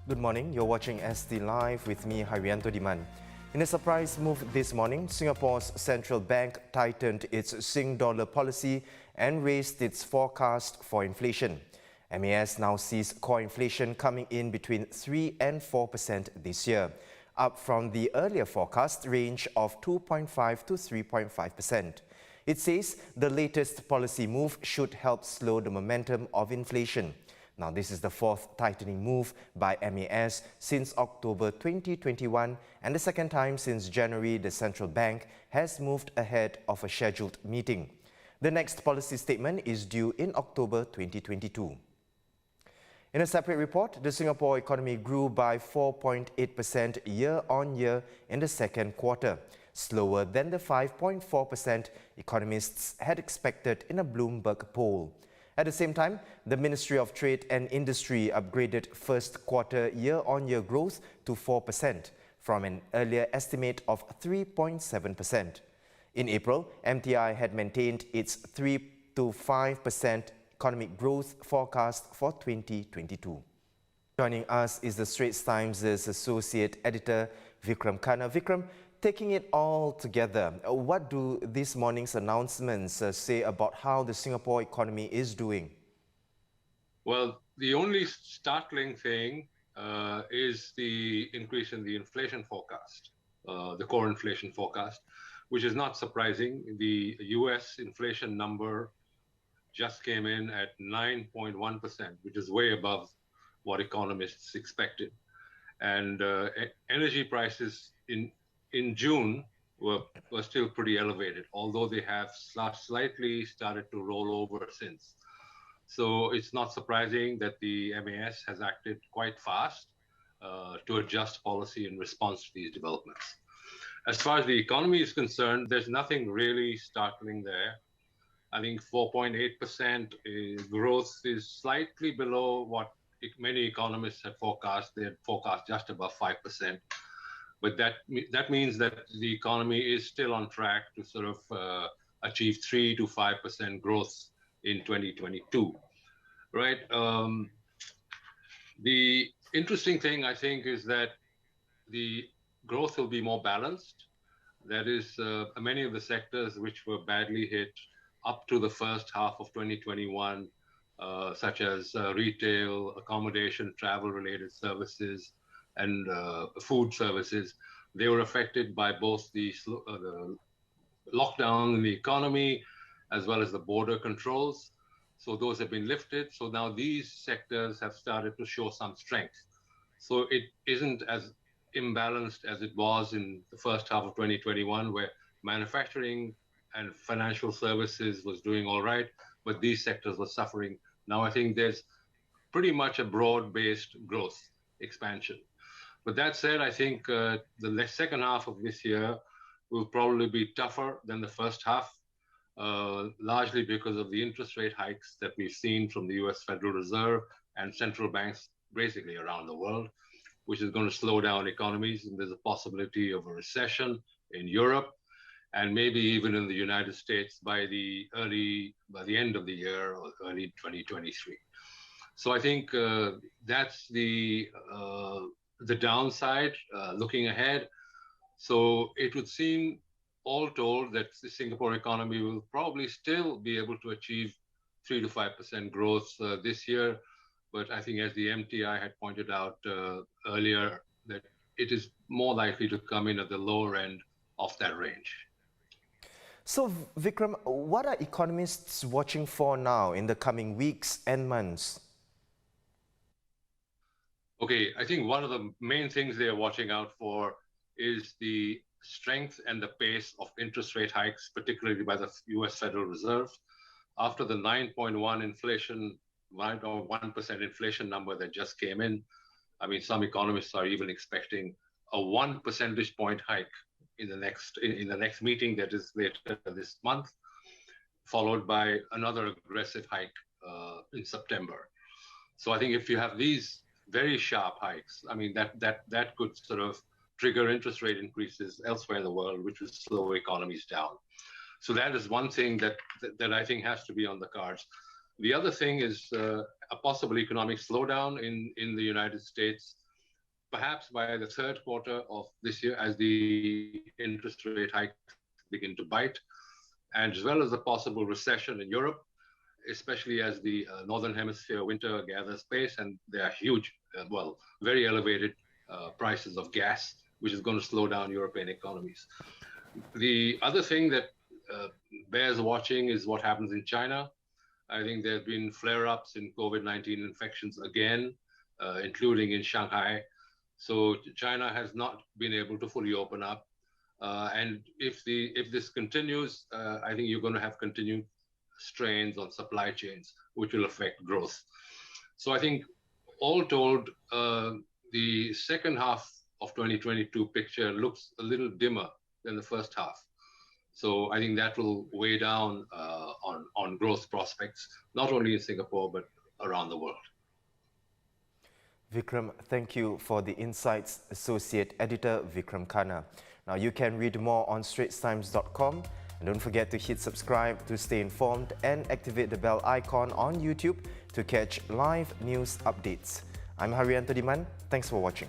Good morning, you're watching ST Live with me, Haryanto Diman. In a surprise move this morning, Singapore's central bank tightened its Sing dollar policy and raised its forecast for inflation. MAS now sees core inflation coming in between 3 and 4% this year, up from the earlier forecast range of 2.5 to 3.5%. It says the latest policy move should help slow the momentum of inflation. Now, this is the fourth tightening move by MAS since October 2021 and the second time since January the central bank has moved ahead of a scheduled meeting. The next policy statement is due in October 2022. In a separate report, the Singapore economy grew by 4.8% year-on-year in the second quarter, slower than the 5.4% economists had expected in a Bloomberg poll. At the same time, the Ministry of Trade and Industry upgraded first quarter year-on-year growth to 4% from an earlier estimate of 3.7%. In April, MTI had maintained its 3 to 5% economic growth forecast for 2022. Joining us is the Straits Times' Associate Editor Vikram Khanna. Vikram, taking it all together, what do this morning's announcements say about how the Singapore economy is doing? Well, the only startling thing is the increase in the inflation forecast, the core inflation forecast, which is not surprising. The US inflation number just came in at 9.1%, which is way above what economists expected. And energy prices in June were still pretty elevated, although they have slightly started to roll over since. So it's not surprising that the MAS has acted quite fast to adjust policy in response to these developments. As far as the economy is concerned, there's nothing really startling there. I think 4.8% growth is slightly below what many economists had forecast. They had forecast just above 5%. But that means that the economy is still on track to sort of achieve 3 to 5% growth in 2022, right? The interesting thing, I think, is that the growth will be more balanced. That is, many of the sectors which were badly hit up to the first half of 2021, such as retail, accommodation, travel-related services, and food services, they were affected by both the lockdown in the economy as well as the border controls. So those have been lifted. So now these sectors have started to show some strength. So it isn't as imbalanced as it was in the first half of 2021, where manufacturing and financial services was doing all right, but these sectors were suffering. Now I think there's pretty much a broad-based growth expansion. But that said, I think the second half of this year will probably be tougher than the first half, largely because of the interest rate hikes that we've seen from the US Federal Reserve and central banks basically around the world, which is going to slow down economies. And there's a possibility of a recession in Europe and maybe even in the United States by the end of the year or early 2023. So I think that's the downside looking ahead. So it would seem, all told, that the Singapore economy will probably still be able to achieve 3 to 5% growth this year. But I think, as the MTI had pointed out earlier, that it is more likely to come in at the lower end of that range. So, Vikram, what are economists watching for now in the coming weeks and months? Okay, I think one of the main things they are watching out for is the strength and the pace of interest rate hikes, particularly by the US Federal Reserve. After the 9.1 inflation, 1% inflation number that just came in, I mean, some economists are even expecting a 1 percentage point hike in the next meeting that is later this month, followed by another aggressive hike in September. So I think if you have these very sharp hikes, I mean, that could sort of trigger interest rate increases elsewhere in the world, which would slow economies down. So that is one thing that I think has to be on the cards. The other thing is a possible economic slowdown in the United States. perhaps by the third quarter of this year as the interest rate hikes begin to bite, and as well as a possible recession in Europe, especially as the Northern Hemisphere winter gathers pace, and there are huge, very elevated prices of gas, which is going to slow down European economies. The other thing that bears watching is what happens in China. I think there have been flare-ups in COVID-19 infections again, including in Shanghai. So China has not been able to fully open up. And if this continues, I think you're going to have continued strains on supply chains, which will affect growth. So I think all told, the second half of 2022 picture looks a little dimmer than the first half. So I think that will weigh down on growth prospects, not only in Singapore, but around the world. Vikram, thank you for the insights, Associate Editor Vikram Khanna. Now you can read more on straitstimes.com, and don't forget to hit subscribe to stay informed and activate the bell icon on YouTube to catch live news updates. I'm Haryanto Diman. Thanks for watching.